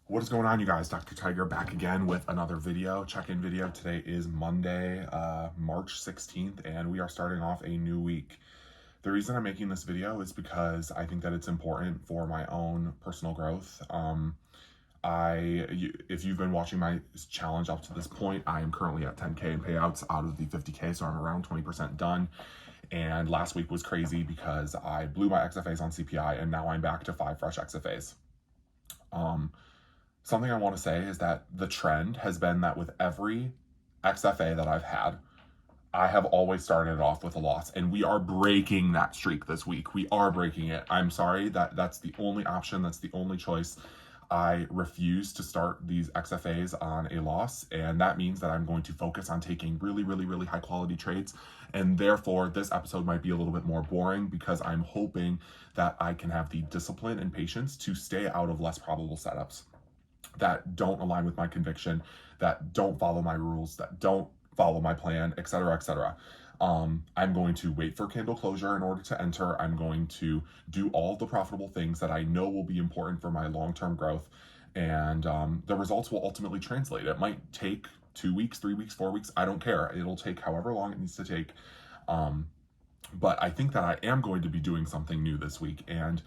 What is going on, you guys? Dr. Tiger back again with another video, check-in video. Today is Monday, March 16th, and we are starting off a new week. The reason I'm making this video is because I think that it's important for my own personal growth. If you've been watching my challenge up to this point, I am currently at 10K in payouts out of the 50K, so I'm around 20% done. And last week was crazy because I blew my XFAs on CPI, and now I'm back to 5 fresh XFAs. Something I want to say is that the trend has been that with every XFA that I've had, I have always started it off with a loss, and we are breaking that streak this week. We are breaking it. I'm sorry, that's the only option. That's the only choice. I refuse to start these XFAs on a loss, and that means that I'm going to focus on taking really, really, really high quality trades. And therefore, this episode might be a little bit more boring because I'm hoping that I can have the discipline and patience to stay out of less probable setups that don't align with my conviction, that don't follow my rules, that don't follow my plan, etc., etc. I'm going to wait for candle closure in order to enter. I'm going to do all the profitable things that I know will be important for my long-term growth, and the results will ultimately translate. It might take 2 weeks, 3 weeks, 4 weeks. I don't care. It'll take however long it needs to take. But I think that I am going to be doing something new this week, and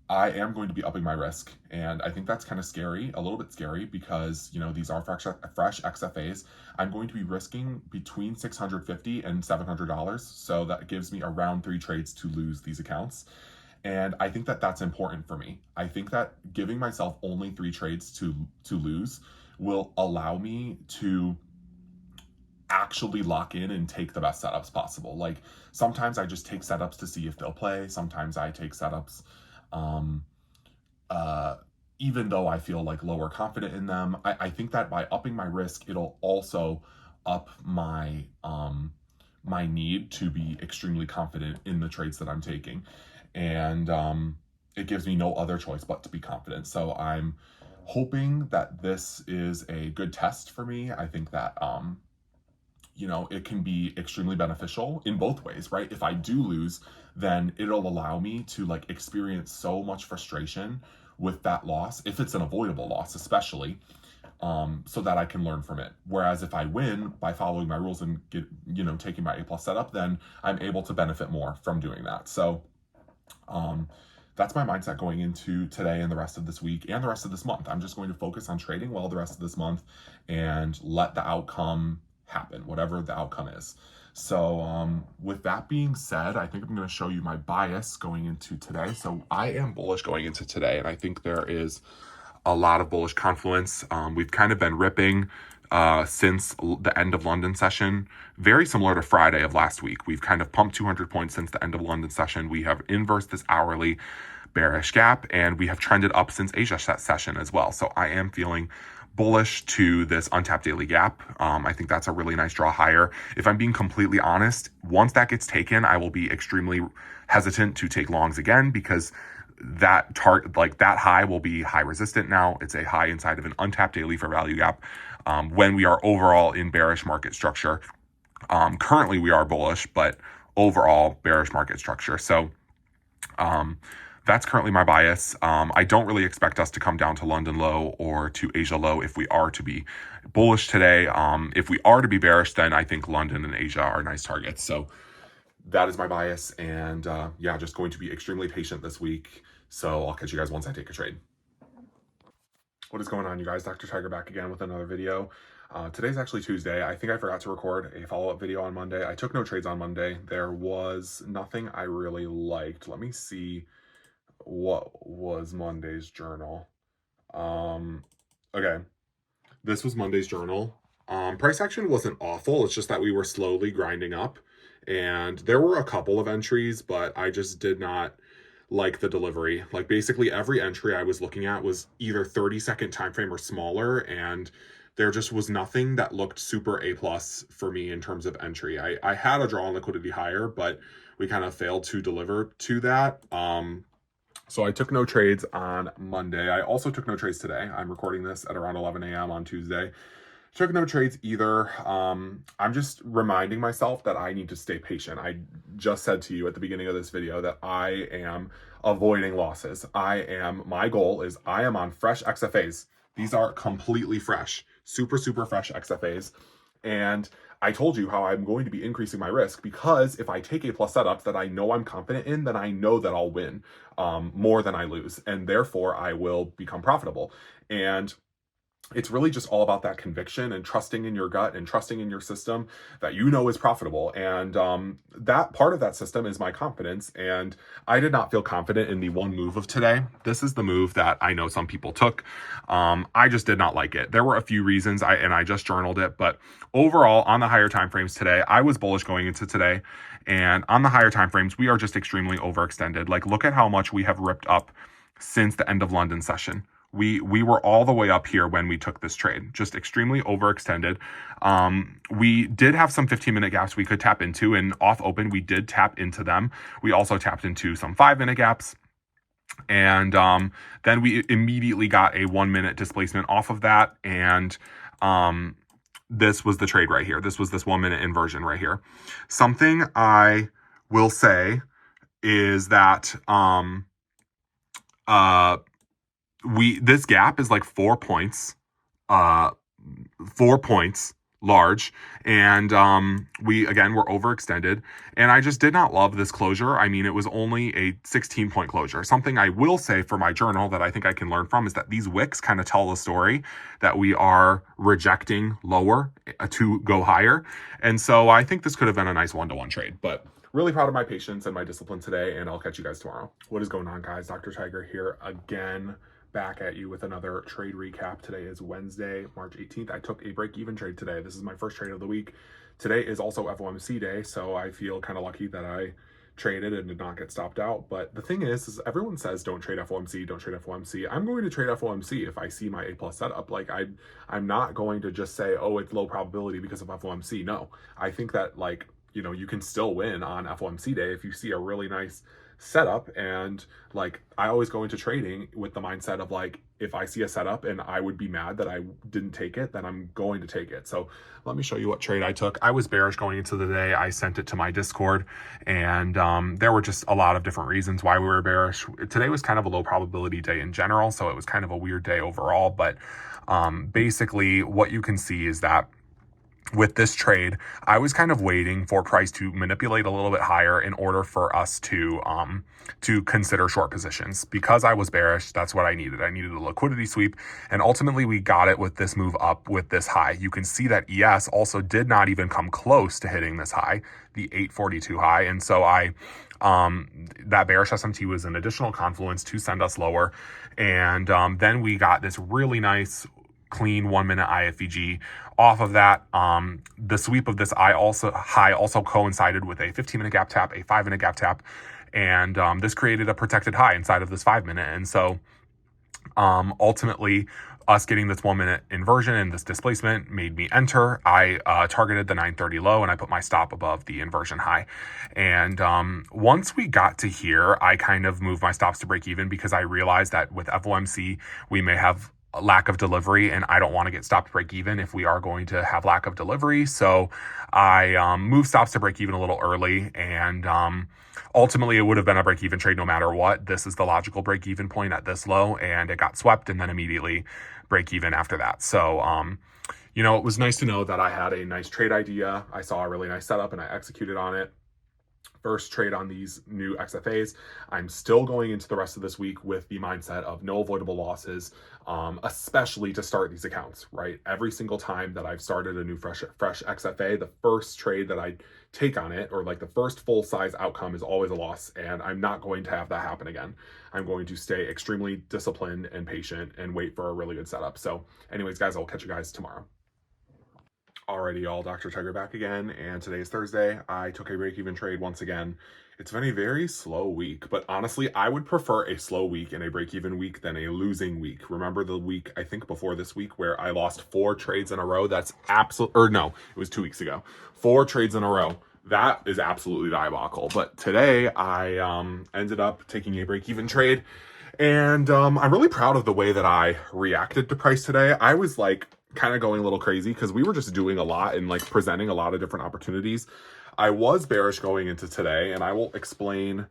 I am going to be upping my risk, and I think that's kind of scary, a little bit scary, because, you know, these are fresh XFAs. I'm going to be risking between $650 and $700, so that gives me around 3 trades to lose these accounts, and I think that that's important for me. I think that giving myself only 3 trades to lose will allow me to actually lock in and take the best setups possible. Like, sometimes I just take setups to see if they'll play. Sometimes I take setups even though I feel like lower confident in them. I think that by upping my risk, it'll also up my my need to be extremely confident in the trades that I'm taking, and it gives me no other choice but to be confident. So I'm hoping that this is a good test for me. I think that you know, it can be extremely beneficial in both ways, right? If I do lose, then it'll allow me to like experience so much frustration with that loss, if it's an avoidable loss, especially, so that I can learn from it. Whereas if I win by following my rules and taking my A+ setup, then I'm able to benefit more from doing that. So that's my mindset going into today and the rest of this week and the rest of this month. I'm just going to focus on trading well the rest of this month and let the outcome happen, whatever the outcome is. So with that being said, I think I'm going to show you my bias going into today. So I am bullish going into today, and I think there is a lot of bullish confluence. We've kind of been ripping since the end of London session, very similar to Friday of last week. We've kind of pumped 200 points since the end of London session. We have inversed this hourly bearish gap, and we have trended up since Asia session as well. So I am feeling bullish to this untapped daily gap. I think that's a really nice draw higher. If I'm being completely honest, once that gets taken, I will be extremely hesitant to take longs again, because that high will be high resistant now. It's a high inside of an untapped daily for value gap. When we are overall in bearish market structure, currently we are bullish, but overall bearish market structure. So that's currently my bias. I don't really expect us to come down to London low or to Asia low if we are to be bullish today. If we are to be bearish, then I think London and Asia are nice targets. So that is my bias, and yeah, just going to be extremely patient this week. So I'll catch you guys once I take a trade. What is going on, you guys? Dr. Tiger back again with another video. Today's actually Tuesday. I think I forgot to record a follow-up video on Monday. I took no trades on Monday. There was nothing I really liked. Let me see what was Monday's journal. Okay, this was Monday's journal. Price action wasn't awful. It's just that we were slowly grinding up, and there were a couple of entries, but I just did not like the delivery. Like, basically every entry I was looking at was either 30-second time frame or smaller, and there just was nothing that looked super A+ for me in terms of entry. I had a draw on liquidity higher, but we kind of failed to deliver to that. So I took no trades on Monday. I also took no trades today. I'm recording this at around 11 a.m. on Tuesday. Took no trades either. I'm just reminding myself that I need to stay patient. I just said to you at the beginning of this video that I am avoiding losses. My goal is I am on fresh XFAs. These are completely fresh, super, super fresh XFAs. And I told you how I'm going to be increasing my risk because if I take A+ setups that I know I'm confident in, then I know that I'll win more than I lose. And therefore I will become profitable. And it's really just all about that conviction and trusting in your gut and trusting in your system that you know is profitable. And that part of that system is my confidence. And I did not feel confident in the one move of today. This is the move that I know some people took. I just did not like it. There were a few reasons, and I just journaled it. But overall, on the higher time frames today, I was bullish going into today. And on the higher time frames, we are just extremely overextended. Like, look at how much we have ripped up since the end of London session. We were all the way up here when we took this trade, just extremely overextended. We did have some 15-minute gaps we could tap into, and off open, we did tap into them. We also tapped into some 5-minute gaps. And then we immediately got a 1-minute displacement off of that. And this was the trade right here. This was this 1-minute inversion right here. Something I will say is that this gap is like 4 points, 4 points large. And we, again, were overextended. And I just did not love this closure. I mean, it was only a 16-point closure. Something I will say for my journal that I think I can learn from is that these wicks kind of tell the story that we are rejecting lower to go higher. And so I think this could have been a nice 1-to-1 trade, but really proud of my patience and my discipline today. And I'll catch you guys tomorrow. What is going on, guys? Dr. Tiger here again, back at you with another trade recap. Today is Wednesday, March 18th. I took a break-even trade today. This is my first trade of the week. Today is also FOMC day, so I feel kind of lucky that I traded and did not get stopped out. But the thing is everyone says don't trade FOMC, don't trade FOMC. I'm going to trade FOMC if I see my A+ setup. Like I'm not going to just say, oh, it's low probability because of FOMC. No, I think that, like, you know, you can still win on FOMC day if you see a really nice setup. And like, I always go into trading with the mindset of, like, if I see a setup and I would be mad that I didn't take it, then I'm going to take it. So let me show you what trade I took. I was bearish going into the day. I sent it to my Discord, and there were just a lot of different reasons why we were bearish. Today was kind of a low probability day in general, so it was kind of a weird day overall. But basically what you can see is that with this trade, I was kind of waiting for price to manipulate a little bit higher in order for us to consider short positions. Because I was bearish, that's what I needed. I needed a liquidity sweep, and ultimately we got it with this move up with this high. You can see that ES also did not even come close to hitting this high, the 842 high, and so that bearish SMT was an additional confluence to send us lower. And then we got this really nice clean 1-minute IFVG off of that. The sweep of this high also coincided with a 15-minute gap tap, a 5-minute gap tap, and this created a protected high inside of this 5-minute. And so ultimately, us getting this 1-minute inversion and this displacement made me enter. I targeted the 930 low, and I put my stop above the inversion high. And once we got to here, I kind of moved my stops to break even because I realized that with FOMC, we may have lack of delivery, and I don't want to get stopped break even if we are going to have lack of delivery. So I moved stops to break even a little early, and ultimately it would have been a break even trade no matter what. This is the logical break even point at this low, and it got swept and then immediately break even after that. So you know, it was nice to know that I had a nice trade idea. I saw a really nice setup and I executed on it. First trade on these new XFAs. I'm still going into the rest of this week with the mindset of no avoidable losses, especially to start these accounts, right? Every single time that I've started a new fresh XFA, the first trade that I take on it, or like the first full size outcome, is always a loss. And I'm not going to have that happen again. I'm going to stay extremely disciplined and patient and wait for a really good setup. So anyways, guys, I'll catch you guys tomorrow. Alrighty, y'all, Dr. Tiger back again, and today is Thursday. I took a break-even trade once again. It's been a very slow week, but honestly, I would prefer a slow week and a break-even week than a losing week. Remember the week, I think before this week, where I lost 4 trades in a row? That's or no, it was 2 weeks ago. 4 trades in a row. That is absolutely diabolical. But today, I ended up taking a break-even trade, and I'm really proud of the way that I reacted to price today. I was like kind of going a little crazy because we were just doing a lot and like presenting a lot of different opportunities. I was bearish going into today, and I will explain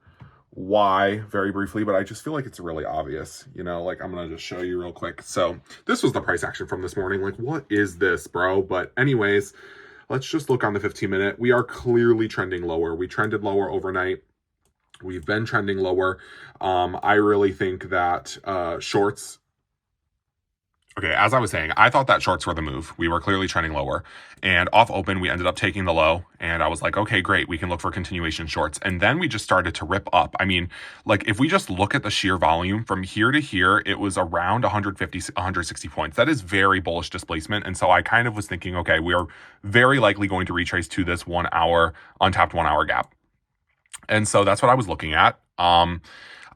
why very briefly, but I just feel like it's really obvious, you know, like I'm going to just show you real quick. So this was the price action from this morning. Like, what is this, bro? But anyways, let's just look on the 15-minute. We are clearly trending lower. We trended lower overnight. We've been trending lower. I really think that shorts. Okay, as I was saying, I thought that shorts were the move. We were clearly trending lower. And off open, we ended up taking the low. And I was like, okay, great. We can look for continuation shorts. And then we just started to rip up. I mean, like if we just look at the sheer volume from here to here, it was around 150, 160 points. That is very bullish displacement. And so I kind of was thinking, okay, we are very likely going to retrace to this 1 hour, untapped 1 hour gap. And so that's what I was looking at.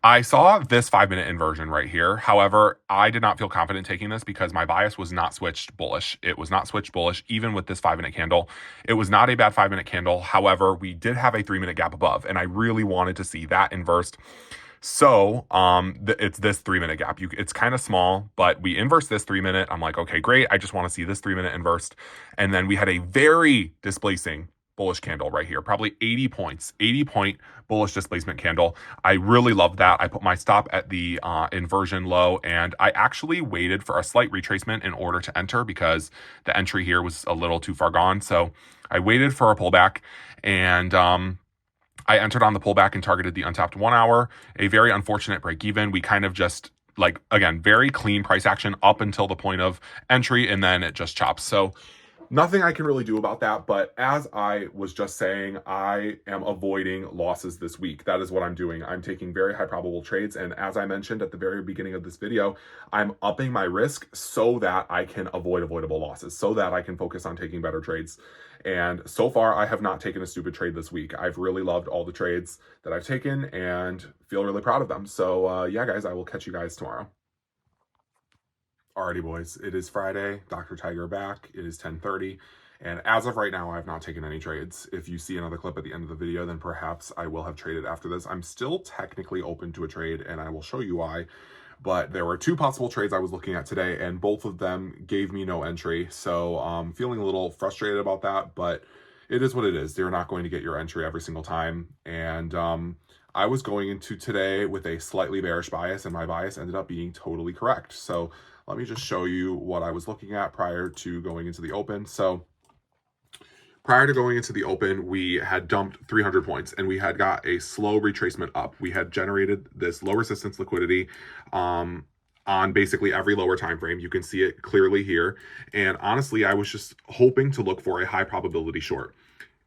I saw this 5-minute inversion right here. However, I did not feel confident taking this because my bias was not switched bullish. It was not switched bullish even with this 5-minute candle. It was not a bad 5-minute candle. However, we did have a 3-minute gap above, and I really wanted to see that inversed. So it's this 3-minute gap. It's kind of small, but we inversed this 3-minute. I'm like, okay, great. I just want to see this 3-minute inversed. And then we had a very displacing bullish candle right here, probably 80 points, 80 point bullish displacement candle. I really love that. I put my stop at the inversion low, and I actually waited for a slight retracement in order to enter because the entry here was a little too far gone. So I waited for a pullback, and I entered on the pullback and targeted the untapped 1 hour, a very unfortunate break even. We kind of just like, again, very clean price action up until the point of entry, and then it just chops. So nothing I can really do about that, but as I was just saying, I am avoiding losses this week. That is what I'm doing. I'm taking very high probable trades, and as I mentioned at the very beginning of this video, I'm upping my risk so that I can avoid avoidable losses, so that I can focus on taking better trades. And so far, I have not taken a stupid trade this week. I've really loved all the trades that I've taken and feel really proud of them. So yeah, guys, I will catch you guys tomorrow. Alrighty, boys, it is Friday. Dr. Tiger back. It is 10:30. And as of right now, I have not taken any trades. If you see another clip at the end of the video, then perhaps I will have traded after this. I'm still technically open to a trade, and I will show you why. But there were two possible trades I was looking at today, and both of them gave me no entry. So I'm feeling a little frustrated about that, but it is what it is. They're not going to get your entry every single time. And I was going into today with a slightly bearish bias, and my bias ended up being totally correct. So let me just show you what I was looking at prior to going into the open. So prior to going into the open, we had dumped 300 points and we had got a slow retracement up. We had generated this low resistance liquidity on basically every lower time frame. You can see it clearly here. And honestly, I was just hoping to look for a high probability short.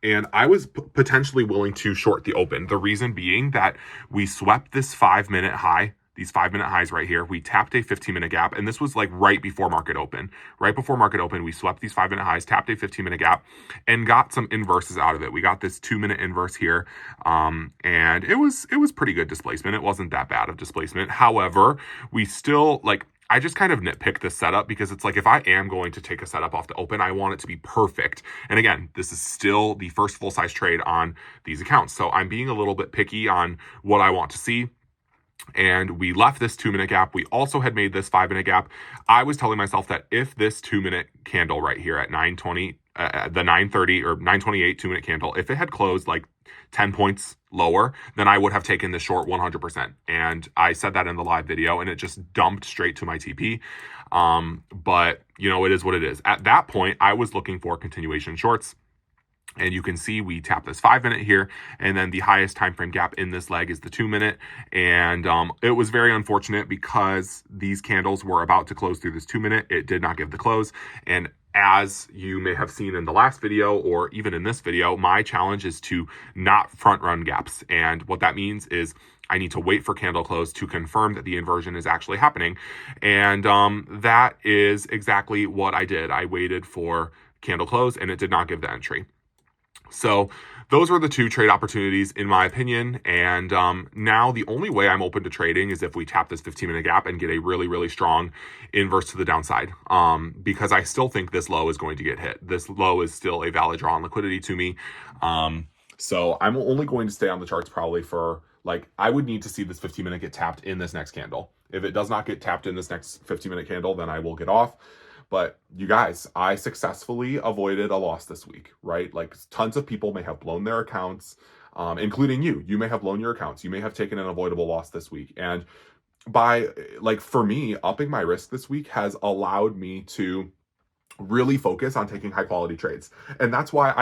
And I was potentially willing to short the open. The reason being that we swept this 5-minute high, these 5-minute highs right here. We tapped a 15-minute gap, and this was like right before market open. Right before market open, we swept these 5-minute highs, tapped a 15-minute gap, and got some inverses out of it. We got this 2-minute inverse here, and it was pretty good displacement. It wasn't that bad of displacement. However, we still like. I just kind of nitpick this setup because it's like if I am going to take a setup off the open, I want it to be perfect. And again, this is still the first full-size trade on these accounts. So I'm being a little bit picky on what I want to see. And we left this 2-minute gap. We also had made this 5-minute gap. I was telling myself that if this 2-minute candle right here at 9:20, the 9:30 or 9:28 2-minute candle, if it had closed like 10 points lower, then I would have taken the short 100%. And I said that in the live video, and it just dumped straight to my TP. But you know, it is what it is. At that point, I was looking for continuation shorts. And you can see we tap this 5-minute here, and then the highest time frame gap in this leg is the 2-minute. And it was very unfortunate because these candles were about to close through this 2-minute. It did not give the close. And as you may have seen in the last video or even in this video, my challenge is to not front run gaps. And what that means is I need to wait for candle close to confirm that the inversion is actually happening. And that is exactly what I did. I waited for candle close, and it did not give the entry. So those were the two trade opportunities in my opinion. And now the only way I'm open to trading is if we tap this 15-minute gap and get a really, really strong inverse to the downside. Because I still think this low is going to get hit. This low is still a valid draw on liquidity to me. So I'm only going to stay on the charts probably for like, I would need to see this 15-minute get tapped in this next candle. If it does not get tapped in this next 15-minute candle, then I will get off. But you guys, I successfully avoided a loss this week, right? Like tons of people may have blown their accounts, including you. You may have blown your accounts. You may have taken an avoidable loss this week. And by like for me, upping my risk this week has allowed me to really focus on taking high quality trades. And that's why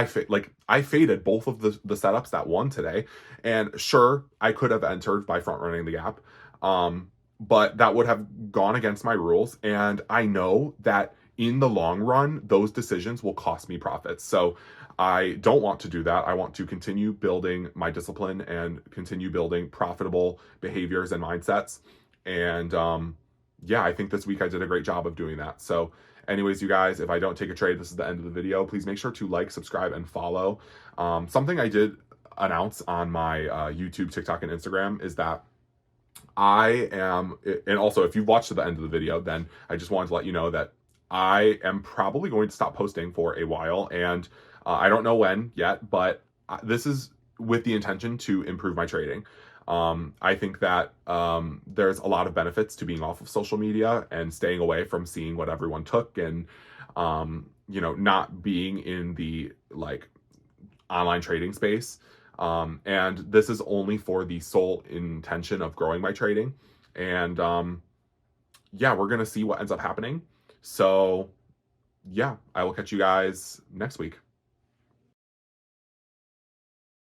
I faded both of the setups that won today. And sure, I could have entered by front running the gap. But that would have gone against my rules. And I know that in the long run, those decisions will cost me profits. So I don't want to do that. I want to continue building my discipline and continue building profitable behaviors and mindsets. And yeah, I think this week I did a great job of doing that. So anyways, you guys, if I don't take a trade, this is the end of the video. Please make sure to like, subscribe, and follow. Something I did announce on my YouTube, TikTok, and Instagram is that I am, and also if you've watched to the end of the video, then I just wanted to let you know that I am probably going to stop posting for a while. And I don't know when yet, but this is with the intention to improve my trading. I think that there's a lot of benefits to being off of social media and staying away from seeing what everyone took and, not being in the like online trading space. And this is only for the sole intention of growing my trading. And yeah, we're going to see what ends up happening. So yeah, I will catch you guys next week.